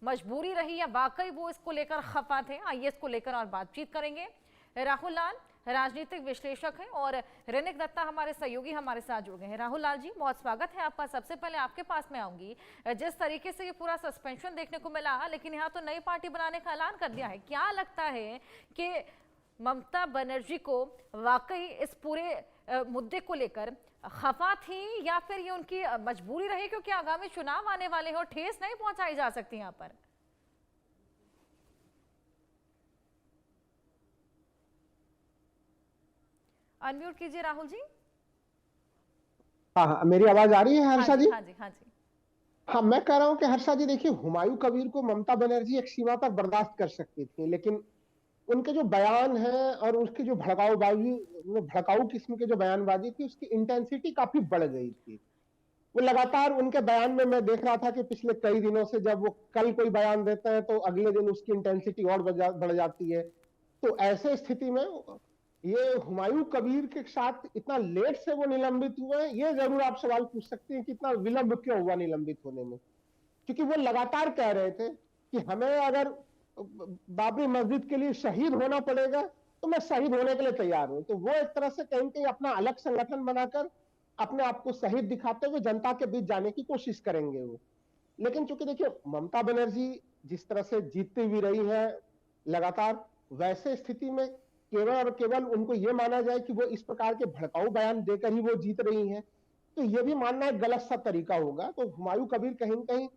मजबूरी रही या वाकई वो इसको लेकर खफा थे? आइए इसको लेकर और बातचीत करेंगे। राहुल लाल राजनीतिक विश्लेषक हैं और रेनिक दत्ता हमारे सहयोगी हमारे साथ जुड़ गए हैं। राहुल लाल जी, बहुत स्वागत है आपका। सबसे पहले आपके पास में आऊंगी, जिस तरीके से ये पूरा सस्पेंशन देखने को मिला, लेकिन यहाँ तो नई पार्टी बनाने का ऐलान कर दिया है। क्या लगता है कि ममता बनर्जी को वाकई इस पूरे मुद्दे को लेकर खफा थी या फिर ये उनकी मजबूरी रही, क्योंकि आगामी चुनाव आने वाले हैं और ठेस नहीं पहुंचाई जा सकती यहाँ पर? अनम्यूट कीजिए राहुल जी। हाँ हाँ, मेरी आवाज आ रही है हाँ हर्षा जी, जी? हाँ जी, हाँ जी। हाँ, मैं कह रहा हूँ कि हर्षा जी देखिए, हुमायूं कबीर को ममता बनर्जी एक सीमा तक बर्दाश्त कर सकती थी, लेकिन उनके जो बयान है और उसकी जो भड़काऊबाजी, वो भड़काऊ किस्म के जो बयानबाजी थी, उसकी इंटेंसिटी काफी बढ़ गई थी। वो लगातार उनके बयान में मैं देख रहा था कि पिछले कई दिनों से जब वो कल कोई बयान देते हैं तो अगले दिन उसकी इंटेंसिटी और बढ़ जाती है। तो ऐसे स्थिति में ये हुमायूं कबीर के साथ इतना लेट से वो निलंबित हुए, ये जरूर आप सवाल पूछ सकते हैं कि इतना विलंब क्यों हुआ निलंबित होने में। क्योंकि वो लगातार कह रहे थे कि हमें अगर बाबरी मस्जिद के लिए शहीद होना पड़ेगा तो मैं शहीद होने के लिए तैयार हूं। तो वो एक तरह से कहीं कहीं अपना अलग संगठन बनाकर अपने आप को शहीद दिखाते हुए जनता के बीच जाने की कोशिश करेंगे वो। लेकिन चूंकि देखिए, ममता बनर्जी जिस तरह से जीतती हुई रही है लगातार, वैसे स्थिति में केवल और केवल उनको यह माना जाए कि वो इस प्रकार के भड़काऊ बयान देकर ही वो जीत रही हैं, तो यह भी मानना एक गलत सा तरीका होगा। तो हुमायूं कबीर कहीं न कहीं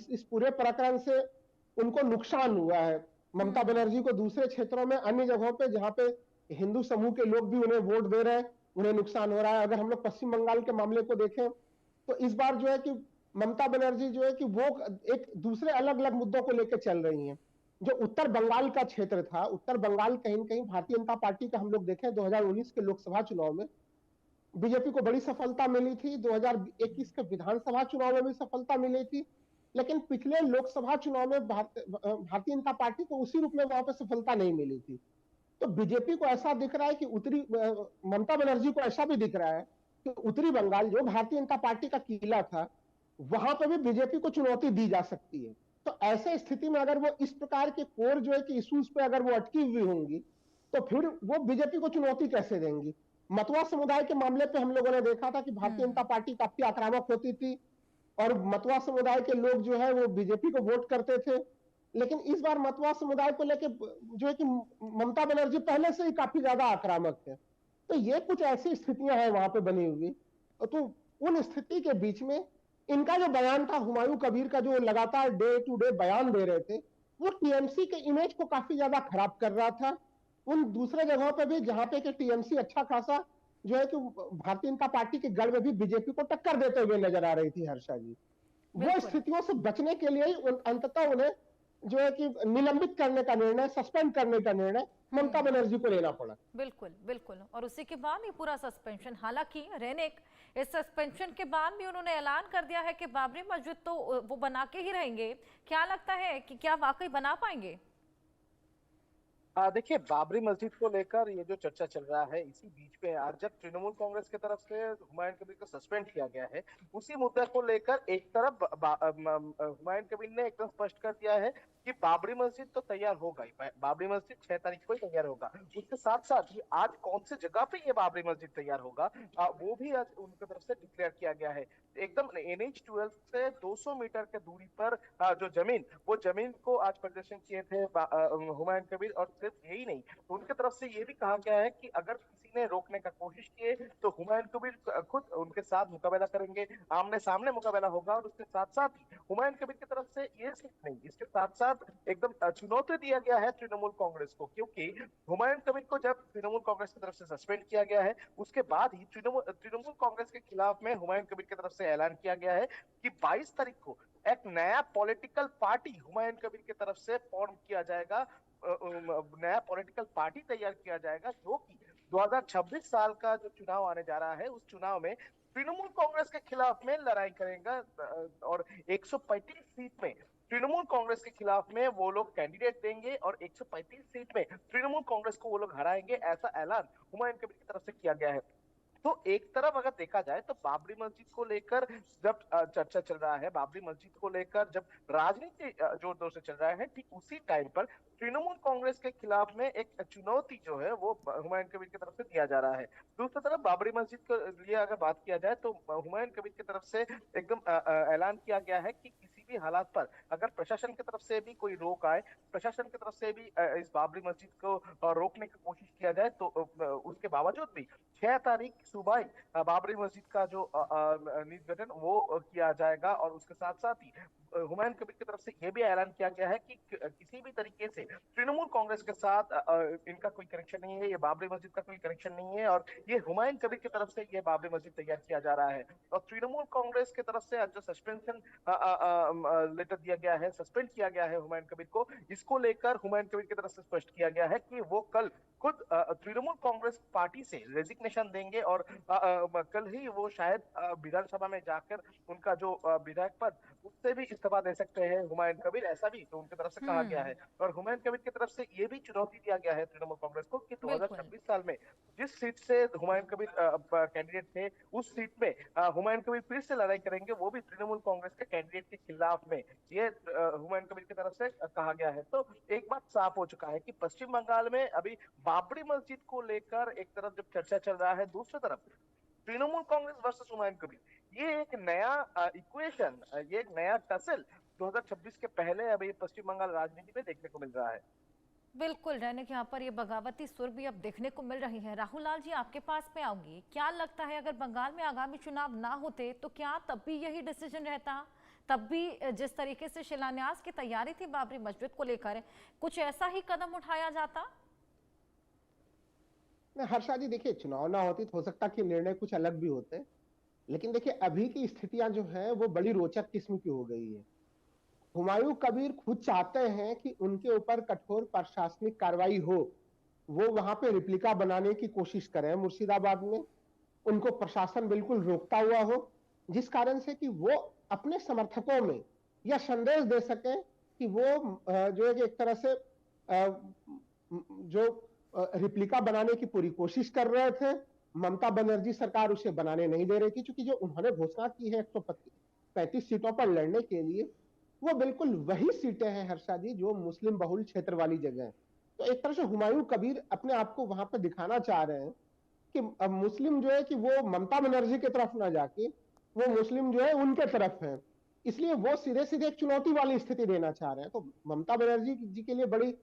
इस पूरे प्रकरण से उनको नुकसान हुआ है। ममता बनर्जी को दूसरे क्षेत्रों में, अन्य जगहों पे जहां पे हिंदू समूह के लोग भी उन्हें वोट दे रहे हैं, उन्हें नुकसान हो रहा है। अगर हम लोग पश्चिम बंगाल के मामले को देखें तो इस बार जो है कि ममता बनर्जी जो है कि वो एक दूसरे अलग अलग मुद्दों को लेकर चल रही हैं। जो उत्तर बंगाल का क्षेत्र था, उत्तर बंगाल कहीं न कहीं भारतीय जनता पार्टी का हम लोग देखें 2019 के लोकसभा चुनाव में बीजेपी को बड़ी सफलता मिली थी, 2021 के विधानसभा चुनाव में भी सफलता मिली थी, लेकिन पिछले लोकसभा चुनाव में भारतीय जनता पार्टी को उसी रूप में वहां पर सफलता नहीं मिली थी। तो बीजेपी को ऐसा दिख रहा है कि ममता बनर्जी को ऐसा भी दिख रहा है कि उत्तरी बंगाल जो भारतीय जनता पार्टी का किला था, वहां पर भी बीजेपी को चुनौती दी जा सकती है। तो ऐसे स्थिति में अगर वो इस प्रकार के कोर जो है कि इश्यूज पे अगर वो अटकी हुई होंगी, तो फिर वो बीजेपी को चुनौती कैसे देंगी? मतवा समुदाय के मामले पे हम लोगों ने देखा था कि भारतीय जनता पार्टी काफी आक्रामक होती थी और मतवा समुदाय के लोग जो है वो बीजेपी को वोट करते थे। लेकिन इस बार मतवा समुदाय को लेके जो है कि ममता बनर्जी पहले से ही काफी ज्यादा आक्रामक है। तो ये कुछ ऐसी स्थितियां हैं वहां पे बनी हुई। तो उन स्थिति के बीच में इनका जो बयान था, हुमायूं कबीर का, जो लगातार डे टू डे बयान दे रहे थे, वो टीएमसी के इमेज को काफी ज्यादा खराब कर रहा था। उन दूसरे जगहों पर भी जहां पे कि टीएमसी अच्छा खासा जो है कि भारतीय जनता पार्टी के गढ़ में भी बीजेपी को टक्कर देते हुए नजर आ रही थी हर्षा जी। वो बिल्कुल, स्थितियों से बचने के लिए ही अंततः उन्हें जो है कि निलंबित करने का निर्णय, सस्पेंड करने का निर्णय ममता बनर्जी को लेना पड़ा। बिल्कुल, बिल्कुल। और उसी के बाद ये पूरा सस्पेंशन, हालांकि रेनिक, इस सस्पेंशन के बाद भी उन्होंने ऐलान कर दिया है कि बाबरी मस्जिद तो वो बना के ही रहेंगे। क्या लगता है कि क्या वाकई बना पाएंगे? देखिए, बाबरी मस्जिद को लेकर ये जो चर्चा चल रहा है, इसी बीच में आज जब तृणमूल कांग्रेस की तरफ से हुमायूं कबीर को सस्पेंड किया गया है, उसी मुद्दे को लेकर एक तरफ हुमायूं कबीर ने एकदम स्पष्ट कर दिया है कि बाबरी मस्जिद तो तैयार होगा ही, बाबरी मस्जिद 6 तारीख को ही तैयार होगा। उसके साथ साथ ही आज कौन सी जगह पे ये बाबरी मस्जिद तैयार होगा, वो भी आज उनकी तरफ से डिक्लेयर किया गया है। एकदम NH-12 से 200 मीटर के दूरी पर जो जमीन, वो जमीन को आज प्रदर्शन किए थे हुमायूं कबीर। और सिर्फ यही नहीं, उनकी तरफ से ये भी कहा गया है कि अगर किसी ने रोकने का कोशिश किए तो हुमायूं कबीर खुद उनके साथ मुकाबला करेंगे, आमने सामने मुकाबला होगा। और उसके साथ साथ ही हुमायूं कबीर की तरफ से ये सिर्फ नहीं, इसके साथ साथ एकदम चुनौती दिया गया है तृणमूल कांग्रेस को, क्योंकि हुमायूं कबीर को जब तृणमूल कांग्रेस की तरफ से सस्पेंड किया गया है, उसके बाद ही तृणमूल कांग्रेस के खिलाफ में हुमायूं कबीर की तरफ से ऐलान किया गया है कि 22 तारीख को एक नया पॉलिटिकल पार्टी हुमायूं कबीर की तरफ से फॉर्म किया जाएगा। नया पॉलिटिकल पार्टी तैयार किया जाएगा, जो कि 2026 साल का जो चुनाव आने जा रहा है, उस चुनाव में तृणमूल कांग्रेस के खिलाफ में लड़ाई करेगा। और 135 सीट में तृणमूल कांग्रेस के खिलाफ में वो लोग कैंडिडेट देंगे और 135 सीट में तृणमूल कांग्रेस को वो लोग हराएंगे, ऐसा ऐलान हुमायूं कबीर की तरफ से किया गया है। तो एक तरफ अगर देखा जाए तो बाबरी मस्जिद को लेकर जब चर्चा चल रहा है, बाबरी मस्जिद को लेकर जब राजनीति जोर शोर से चल रहा है, ठीक उसी टाइम पर तृणमूल कांग्रेस के खिलाफ में एक चुनौती जो है वो हुमायूं कबीर की तरफ से दिया जा रहा है। दूसरी तरफ बाबरी मस्जिद के लिए अगर बात किया जाए तो हुमायूं कबीर की तरफ से एकदम ऐलान किया गया है कि किसी भी हालात पर अगर प्रशासन की तरफ से भी कोई रोक आए, प्रशासन की तरफ से भी इस बाबरी मस्जिद को रोकने की कोशिश किया जाए तो उसके बावजूद भी 6 तारीख सुबह ही बाबरी मस्जिद का जो नींव गठन वो किया जाएगा। और उसके साथ साथ ही हुमायूं कबीर की तरफ से यह भी ऐलान किया गया है कि किसी भी तरीके से तृणमूल कांग्रेस के साथ इनका कोई कनेक्शन नहीं है, ये बाबरी मस्जिद का कोई कनेक्शन नहीं है और ये हुमायूं कबीर की तरफ से ये बाबरी मस्जिद तैयार किया जा रहा है। और तृणमूल कांग्रेस की तरफ से जो सस्पेंशन लेटर दिया गया है, सस्पेंड किया गया है हुमायूं कबीर को, इसको लेकर हुमायूं कबीर की तरफ से स्पष्ट किया गया है कि वो कल खुद तृणमूल कांग्रेस पार्टी से रेजिग्नेशन देंगे और कल ही वो शायद विधानसभा में जाकर उनका जो विधायक पद उससे भी इस्तीफा दे सकते हैं हुमायूं कबीर, ऐसा भी तो उनकी तरफ से कहा गया है। और हुमायूं कबीर की तरफ से ये भी चुनौती दिया गया है तृणमूल कांग्रेस को कि 2026 साल में जिस सीट से हुमायूं कबीर कैंडिडेट थे उस सीट में हुमायूं कबीर फिर से लड़ाई करेंगे, वो भी तृणमूल कांग्रेस के कैंडिडेट के खिलाफ में, ये हुमायूं कबीर की तरफ से कहा गया है। तो एक बात साफ हो चुका है कि पश्चिम बंगाल में अभी बाबरी मस्जिद को लेकर एक तरफ जब चर्चा चल रहा है, दूसरी तरफ तृणमूल कांग्रेस वर्सेस हुमायूं कबीर, ये एक नया इक्वेशन, ये एक नया टसल 2026 के पहले अभी पश्चिम बंगाल राजनीति में देखने को मिल रहा है। बिल्कुल, रैनिक, यहाँ पर ये बगावती सुर भी अब देखने को मिल रही है। राहुल लाल जी, आपके पास में आऊंगी। क्या लगता है अगर बंगाल में आगामी चुनाव ना होते तो क्या तब भी यही डिसीजन रहता? तब भी जिस तरीके से शिलान्यास की तैयारी थी बाबरी मस्जिद को लेकर, कुछ ऐसा ही कदम उठाया जाता? हर्षा जी देखिए, चुनाव ना होती तो हो सकता कि निर्णय कुछ अलग भी होते, लेकिन देखिए अभी की स्थितियां जो है वो बड़ी रोचक किस्म की हो गई है। हुमायूं कबीर खुद चाहते हैं कि उनके ऊपर कठोर प्रशासनिक कार्रवाई हो, वो वहां पे रिप्लिका बनाने की कोशिश करें मुर्शिदाबाद में, उनको प्रशासन बिल्कुल रोकता हुआ हो, जिस कारण से कि वो अपने समर्थकों में यह संदेश दे सके कि वो जो है कि एक तरह से जो रिप्लिका बनाने की पूरी कोशिश कर रहे थे, ममता बनर्जी सरकार उसे बनाने नहीं दे रही थी, क्योंकि जो उन्होंने घोषणा की है 135 सीटों पर लड़ने के लिए, वो बिल्कुल वही सीटें हैं हर्षा जी जो मुस्लिम बहुल क्षेत्र वाली जगह है। तो एक तरह से हुमायूं कबीर अपने आप को वहां पर दिखाना चाह रहे हैं कि मुस्लिम जो है कि वो ममता बनर्जी की तरफ ना जाके वो मुस्लिम जो है उनके तरफ है, इसलिए वो सीधे सीधे एक चुनौती वाली स्थिति देना चाह रहे हैं। तो ममता बनर्जी जी के लिए बड़ी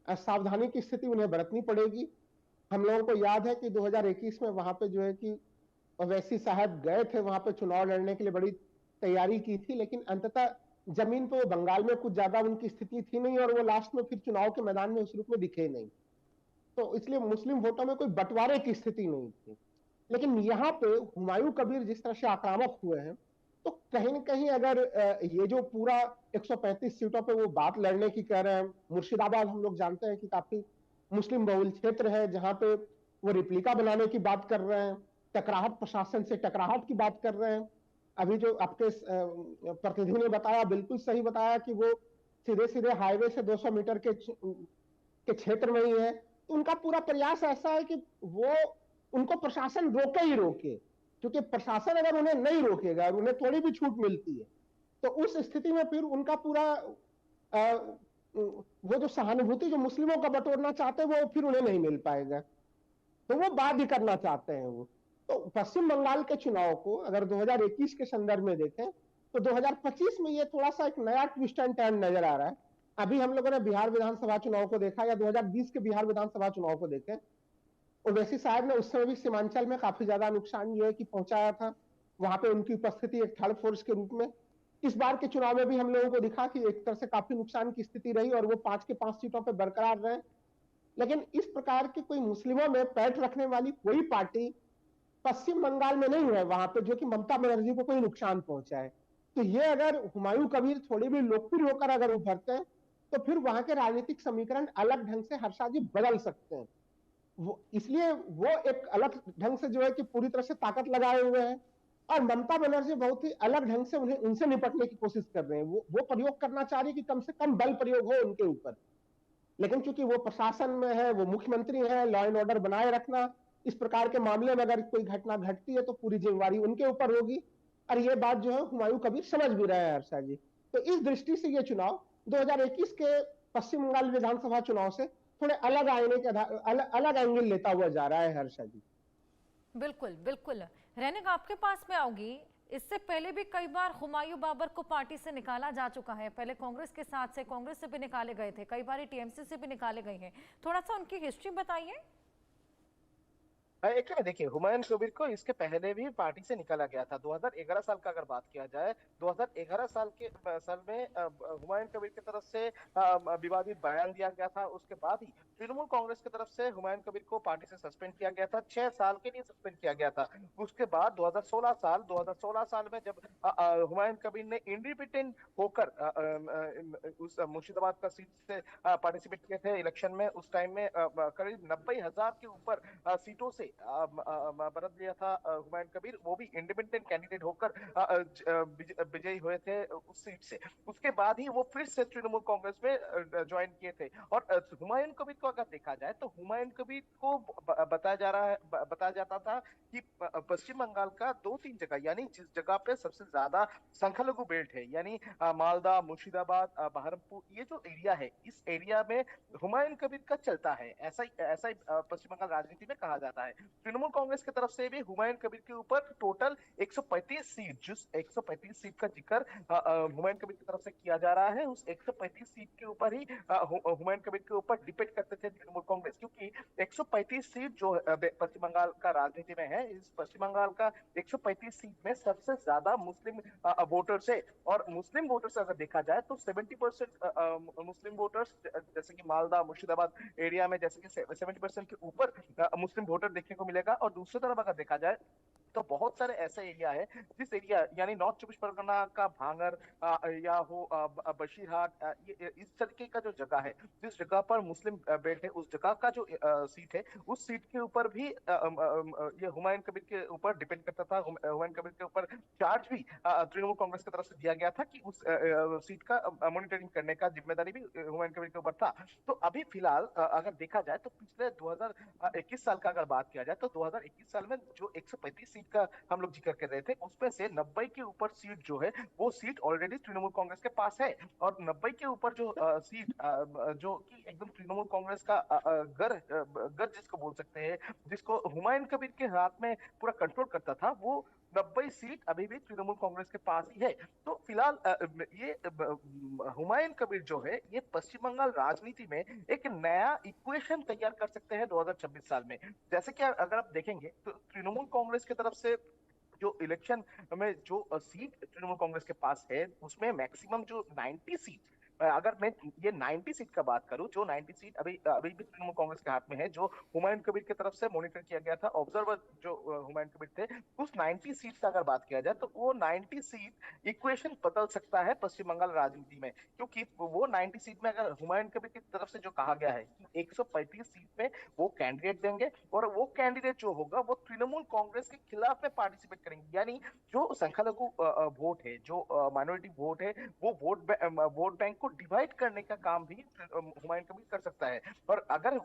सावधानी की स्थिति उन्हें बरतनी पड़ेगी। हम लोगों को याद है कि 2021 में वहां पे जो है कि ओवैसी साहब गए थे वहां पे चुनाव लड़ने के लिए, बड़ी तैयारी की थी, लेकिन अंततः जमीन पे वो बंगाल में कुछ ज्यादा उनकी स्थिति थी नहीं और वो लास्ट में फिर चुनाव के मैदान में उस रूप में दिखे नहीं, तो इसलिए मुस्लिम वोटों में कोई बंटवारे की स्थिति नहीं थी। लेकिन यहाँ पे हुमायूं कबीर जिस तरह से आक्रामक हुए हैं, तो कहीं न कहीं अगर ये जो पूरा 135 सीटों पे वो बात लड़ने की कह रहे हैं, मुर्शिदाबाद हम लोग जानते हैं कि काफी मुस्लिम बहुल क्षेत्र है, जहां पे वो रिप्लिका बनाने की बात कर रहे हैं, टकराहट, प्रशासन से टकराहट की बात कर रहे हैं। अभी जो आपके प्रतिनिधि ने बताया, बिल्कुल सही बताया कि वो सीधे सीधे हाईवे से 200 मीटर के क्षेत्र में ही है। तो उनका पूरा प्रयास ऐसा है कि वो उनको प्रशासन रोके ही रोके, क्योंकि प्रशासन अगर उन्हें नहीं रोकेगा और उन्हें थोड़ी भी छूट मिलती है तो उस स्थिति में फिर उनका पूरा वो जो सहानुभूति जो मुस्लिमों का बटोरना चाहते हैं वो फिर उन्हें नहीं मिल पाएगा, तो वो बाध्य करना चाहते हैं वो। तो पश्चिम बंगाल के चुनाव को अगर 2021 के संदर्भ में देखें तो 2025 में ये थोड़ा सा एक नया ट्विस्ट एंड टर्न नजर आ रहा है। अभी हम लोगों ने बिहार विधानसभा चुनाव को देखा या 2020 के बिहार विधानसभा चुनाव को देखें, ओवैसी साहब ने उस समय भी सीमांचल में काफी ज्यादा नुकसान ये है कि पहुंचाया था, वहां पे उनकी उपस्थिति एक थर्ड फोर्स के रूप में। इस बार के चुनाव में भी हम लोगों को दिखा कि एक तरह से काफी नुकसान की स्थिति रही और वो 5 के 5 सीटों पर बरकरार रहे। लेकिन इस प्रकार की कोई मुस्लिमों में पैठ रखने वाली कोई पार्टी पश्चिम बंगाल में नहीं है वहां पे जो कि ममता बनर्जी को कोई नुकसान पहुंचाए। तो ये अगर हुमायूं कबीर थोड़ी भी लोकप्रिय होकर अगर उभरते हैं तो फिर वहां के राजनीतिक समीकरण अलग ढंग से हर्षा जी बदल सकते हैं। वो इसलिए वो एक अलग ढंग से जो है कि पूरी तरह से ताकत लगाए हुए हैं और ममता बनर्जी बहुत ही अलग ढंग से उन्हें उनसे निपटने की कोशिश कर रहे हैं। वो प्रयोग करना चाह रही है कि कम से कम बल प्रयोग हो उनके ऊपर, लेकिन चूंकि वो प्रशासन में है, वो मुख्यमंत्री है, लॉ एंड ऑर्डर बनाए रखना इस प्रकार के मामले में अगर कोई घटना घटती है तो पूरी जिम्मेवारी उनके ऊपर होगी। और ये बात जो है हुमायूं कबीर समझ भी रहे हैं हर्षा जी। तो इस दृष्टि से ये चुनाव 2021 के पश्चिम बंगाल विधानसभा चुनाव से थोड़े अलग आईने के अलग एंगल लेता हुआ जा रहा है हर्षा जी। बिल्कुल बिल्कुल। रैनिक, आपके पास में आऊंगी। इससे पहले भी कई बार हुमायूं बाबर को पार्टी से निकाला जा चुका है। पहले कांग्रेस के साथ से, कांग्रेस से भी निकाले गए थे, कई बार टीएमसी से भी निकाले गए हैं। थोड़ा सा उनकी हिस्ट्री बताइए। एक देखिए, हुमायूं कबीर को इसके पहले भी पार्टी से निकाला गया था। 2011 साल का अगर बात किया जाए, 2011 साल में हुमायूं कबीर की तरफ से विवादित बयान दिया गया था। उसके बाद ही तृणमूल कांग्रेस की तरफ से हुमायूं कबीर को पार्टी से सस्पेंड किया गया था, 6 साल के लिए सस्पेंड किया गया था। उसके बाद 2016 साल में जब हुमायूं कबीर ने इंडिपेंडेंट होकर उस मुर्शिदाबाद का सीट से पार्टिसिपेट किए थे इलेक्शन में, उस टाइम में करीब 90,000 के ऊपर सीटों से बरत लिया था हुमायूं कबीर, वो भी इंडिपेंडेंट कैंडिडेट होकर विजयी हुए थे उस सीट से। उसके बाद ही वो फिर से तृणमूल कांग्रेस में ज्वाइन किए थे। और हुमायूं कबीर को अगर देखा जाए तो हुमायूं कबीर को बताया जाता था कि पश्चिम बंगाल का 2-3 जगह, यानी जिस जगह पे सबसे ज्यादा संख्यालघु बेल्ट है, यानी मालदा, मुर्शिदाबाद, बहरमपुर, ये जो एरिया है, इस एरिया में हुमायूं कबीर का चलता है। ऐसा ही पश्चिम बंगाल राजनीति में कहा जाता है। तृणमूल कांग्रेस की तरफ से भी हुमायूं कबीर के ऊपर टोटल 135 सीट, जिस 135 सीट का जिक्र हुमायूं कबीर की तरफ से किया जा रहा है, उस 135 सीट के ऊपर ही हुमायूं कबीर के ऊपर डिपेंड करते थे तृणमूल कांग्रेस, क्योंकि 135 सीट जो पश्चिम बंगाल का राजनीति में है, इस पश्चिम बंगाल का 135 सीट में सबसे ज्यादा मुस्लिम वोटर्स है। और मुस्लिम वोटर्स अगर देखा जाए तो 70% मुस्लिम वोटर्स, जैसे कि मालदा, मुर्शिदाबाद एरिया में जैसे कि 70% के ऊपर मुस्लिम वोटर देखने को मिलेगा। और दूसरी तरफ अगर देखा जाए तो बहुत सारे ऐसे एरिया है, जिस एरिया यानी नॉर्थ 24 परगना का भांगर या हो बशीरहाट, ये इस तरीके का जो जगह है, जिस जगह पर मुस्लिम बेल्ट है, उस जगह का जो सीट है, उस सीट के ऊपर भी ये हुमायूं कबीर के ऊपर डिपेंड करता था। हुमायूं कबीर के ऊपर चार्ज भी तृणमूल कांग्रेस की तरफ से दिया गया था कि उस सीट का मॉनिटरिंग करने का जिम्मेदारी भी हुमायूं कबीर के ऊपर था। तो अभी फिलहाल अगर देखा जाए तो पिछले 2021 साल का अगर बात किया जाए तो 2021 साल में जो 135 सीट का हम लोग जिक्र कर रहे थे, उसमें से 90 के ऊपर सीट जो है, वो सीट ऑलरेडी तृणमूल कांग्रेस के पास है। और 90 के ऊपर जो सीट जो कि एकदम तृणमूल कांग्रेस का घर जिसको बोल सकते हैं, जिसको हुमायूं कबीर के हाथ में पूरा कंट्रोल करता था, वो 90 सीट अभी भी तृणमूल कांग्रेस के पास ही है। तो फिलहाल ये हुमायूं कबीर जो है, ये पश्चिम बंगाल राजनीति में एक नया इक्वेशन तैयार कर सकते हैं 2026 साल में। जैसे कि अगर आप देखेंगे तो तृणमूल कांग्रेस की तरफ से जो इलेक्शन में जो सीट तृणमूल कांग्रेस के पास है, उसमें मैक्सिमम जो 90 सीट, अगर मैं ये 90 सीट का बात करूं, जो 90 सीट अभी अभी भी तृणमूल कांग्रेस के हाथ में है, जो हुमायूं कबीर की तरफ से मॉनिटर किया गया था, ऑब्जर्वर जो हुमायूं कबीर थे, उस 90 सीट का अगर बात किया जाए तो वो 90 सीट इक्वेशन बदल सकता है पश्चिम बंगाल राजनीति में। क्योंकि वो 90 सीट में अगर हुमायूं कबीर की तरफ से जो कहा गया है कि 135 सीट में वो कैंडिडेट देंगे, और वो कैंडिडेट जो होगा वो तृणमूल कांग्रेस के खिलाफ में पार्टिसिपेट करेंगे, यानी जो संख्यालघु वोट है, जो माइनॉरिटी वोट है, वो वोट बैंक को डिवाइड करने का काम भी हुमायूं कबीर कर सकता है। और अगर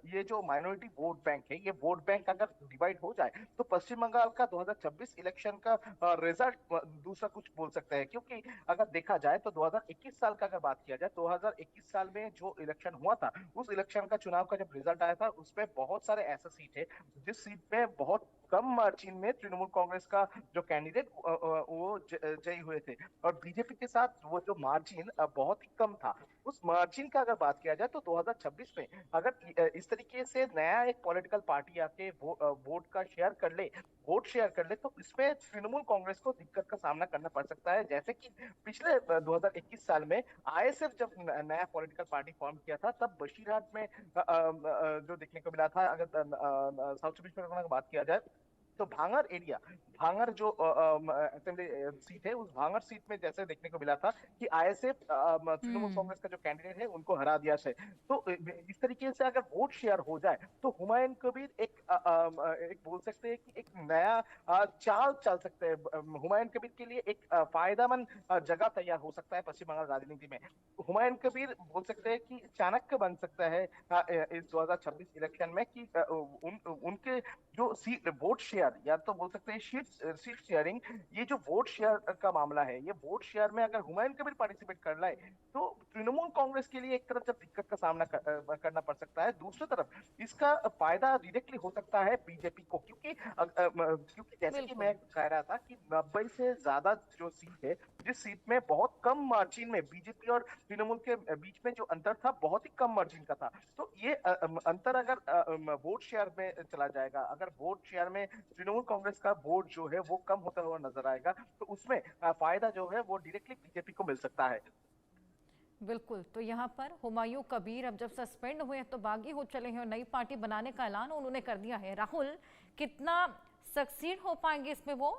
ये जो माइनॉरिटी वोट बैंक है, ये वोट बैंक अगर डिवाइड हो जाए तो पश्चिम बंगाल का 2026 इलेक्शन का रिजल्ट दूसरा कुछ बोल सकता है। क्योंकि अगर देखा जाए तो 2021 साल का अगर बात किया जाए, 2021 साल में जो इलेक्शन हुआ था, उस इलेक्शन का चुनाव का जब रिजल्ट आया था, उसमें बहुत सारे ऐसे सीट है जिस सीट में बहुत कम मार्जिन में तृणमूल कांग्रेस का जो कैंडिडेट वो जयी हुए थे। और बीजेपी के साथ वो जो मार्जिन बहुत ही कम था, उस मार्जिन का अगर बात किया जाए तो 2026 में अगर इस तरीके से नया एक पॉलिटिकल पार्टी आके वोट शेयर कर ले तो इसमें तृणमूल कांग्रेस को दिक्कत का सामना करना पड़ सकता है। जैसे कि पिछले 2021 साल में आईएसएफ जब नया पॉलिटिकल पार्टी फॉर्म किया था, तब बशीरहाट में जो देखने को मिला था, अगर साउथ चौबीस परगना की बात किया जाए तो भांगर एरिया, भांगर जो असेंबली सीट है, उस भांगर सीट में जैसे देखने को मिला था कि आईएसएफ तृणमूल कांग्रेस का जो कैंडिडेट है उनको हरा दिया है। तो इस तरीके से अगर वोट शेयर हो जाए तो हुमायूं कबीर एक बोल सकते हैं कि एक नया चाल चल सकते हैं। हुमायूं कबीर के लिए एक फायदेमंद जगह तैयार हो सकता है पश्चिम बंगाल राजनीति में। हुमायूं कबीर बोल सकते हैं कि चाणक्य बन सकता है इस 2026 इलेक्शन में, कि उनके जो सीट वोट शेयर, या तो बोल सकते हैं सीट शेयरिंग, ये जो वोट शेयर का मामला है, ये वोट शेयर में अगर हुमायूं कबीर पार्टिसिपेट कर लाए तो तृणमूल कांग्रेस के लिए एक तरफ जब दिक्कत का सामना करना पड़ सकता है, दूसरी तरफ इसका फायदा डायरेक्टली हो सकता है बीजेपी को, क्योंकि जैसे कि मैं कह रहा था कि 90 से ज्यादा जो सीट है, जिस सीट में बहुत कम मार्जिन में बीजेपी और तृणमूल के बीच में जो अंतर था बहुत ही कम मार्जिन का था, तो ये अंतर अगर वोट शेयर में चला जाएगा, अगर वोट शेयर में तृणमूल कांग्रेस का वोट जो है वो कम होता हुआ नजर आएगा, तो उसमें फायदा जो है वो डायरेक्टली बीजेपी को मिल सकता है। बिल्कुल, तो यहाँ पर हुमायूं कबीर अब जब सस्पेंड हुए हैं तो बागी हो चले हैं और नई पार्टी बनाने का ऐलान उन्होंने कर दिया है। राहुल, कितना सक्सीड हो पाएंगे इसमें वो?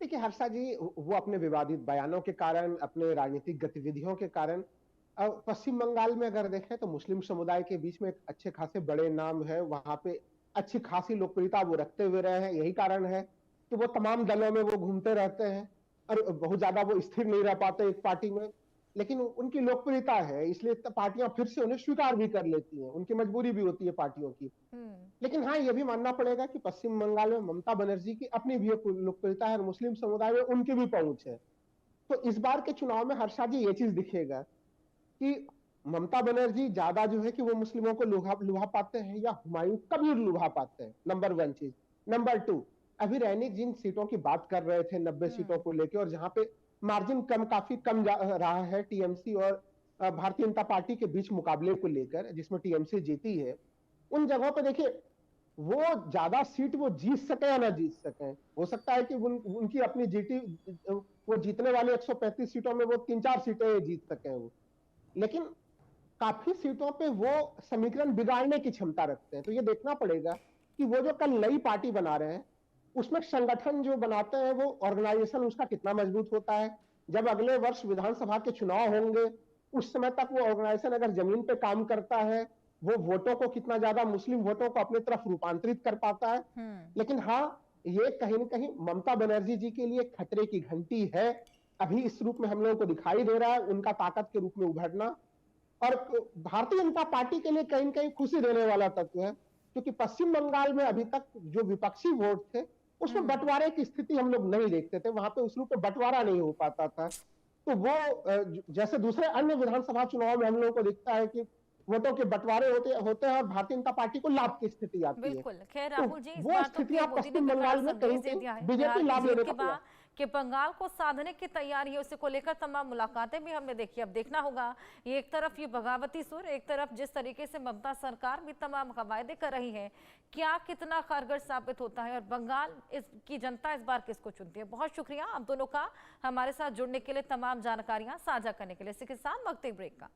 देखिए हर्षा जी, वो अपने विवादित बयानों के कारण, अपने राजनीतिक गतिविधियों के कारण, अब पश्चिम बंगाल में अगर देखें तो मुस्लिम समुदाय के बीच में एक अच्छे खासे बड़े नाम है, वहां पे अच्छी खासी लोकप्रियता वो रखते हुए रहे हैं। यही कारण है कि वो तमाम दलों में वो घूमते रहते हैं और बहुत ज्यादा वो स्थिर नहीं रह पाते एक पार्टी में, लेकिन उनकी लोकप्रियता है, इसलिए पार्टियां फिर से उन्हें स्वीकार भी कर लेती हैं, उनकी मजबूरी भी होती है पार्टियों की। लेकिन हाँ, ये भी मानना पड़ेगा कि पश्चिम बंगाल में ममता बनर्जी की अपनी भी एक लोकप्रियता है और मुस्लिम समुदाय में उनकी भी पहुंच है। तो इस बार के चुनाव में हर्षा जी ये चीज दिखेगा कि ममता बनर्जी ज्यादा जो है कि वो मुस्लिमों को लुभा पाते हैं या हुमायूं कबीर लुभा पाते हैं, नंबर 1 चीज। नंबर 2, अभी रैनिक जिन सीटों की बात कर रहे थे 90 सीटों को लेकर, और जहां पे मार्जिन काफी कम रहा है टीएमसी और भारतीय जनता पार्टी के बीच मुकाबले को लेकर, जिसमें टीएमसी जीती है, उन जगहों पर देखिए वो ज्यादा सीट वो जीत सके या ना जीत सके, हो सकता है कि उनकी अपनी वो जीतने वाले 135 सीटों में वो 3-4 सीटें जीत सके वो, लेकिन काफी सीटों पे वो समीकरण बिगाड़ने की क्षमता रखते हैं। तो ये देखना पड़ेगा कि वो जो कल नई पार्टी बना रहे हैं उसमें संगठन जो बनाते हैं वो ऑर्गेनाइजेशन उसका कितना मजबूत होता है। जब अगले वर्ष विधानसभा के चुनाव होंगे उस समय तक वो ऑर्गेनाइजेशन अगर जमीन पे काम करता है, वो वोटों को कितना ज्यादा, मुस्लिम वोटों को अपनी तरफ रूपांतरित कर पाता है। लेकिन हाँ, ये कहीं ना कहीं ममता बनर्जी जी के लिए खतरे की घंटी है। अभी इस रूप में हम लोगों को दिखाई दे रहा है उनका ताकत के रूप में उभरना, और भारतीय जनता पार्टी के लिए कहीं न कहीं खुशी देने वाला तत्व है, क्योंकि पश्चिम बंगाल में अभी तक जो विपक्षी वोट थे उसमें बंटवारे की स्थिति हम लोग नहीं देखते थे, वहां पे उस रूप में बंटवारा नहीं हो पाता था। तो वो जैसे दूसरे अन्य विधानसभा चुनाव में हम लोगों को दिखता है कि वोटों के बंटवारे होते हैं और भारतीय जनता पार्टी को लाभ की स्थिति आती है। बिल्कुल, खैर राहुल जी, इस वो बार तो स्थितियां मोदी ने पश्चिम बंगाल में कहीं बीजेपी लाभ लेने का कि बंगाल को साधने की तैयारी है, उसे को लेकर तमाम मुलाकातें भी हमने देखी। अब देखना होगा, ये एक तरफ ये बगावती सुर, एक तरफ जिस तरीके से ममता सरकार भी तमाम कवायदे कर रही है, क्या कितना कारगर साबित होता है और बंगाल की जनता इस बार किसको चुनती है। बहुत शुक्रिया आप दोनों का हमारे साथ जुड़ने के लिए, तमाम जानकारियां साझा करने के लिए। इसी के साथ वक्त ब्रेक का।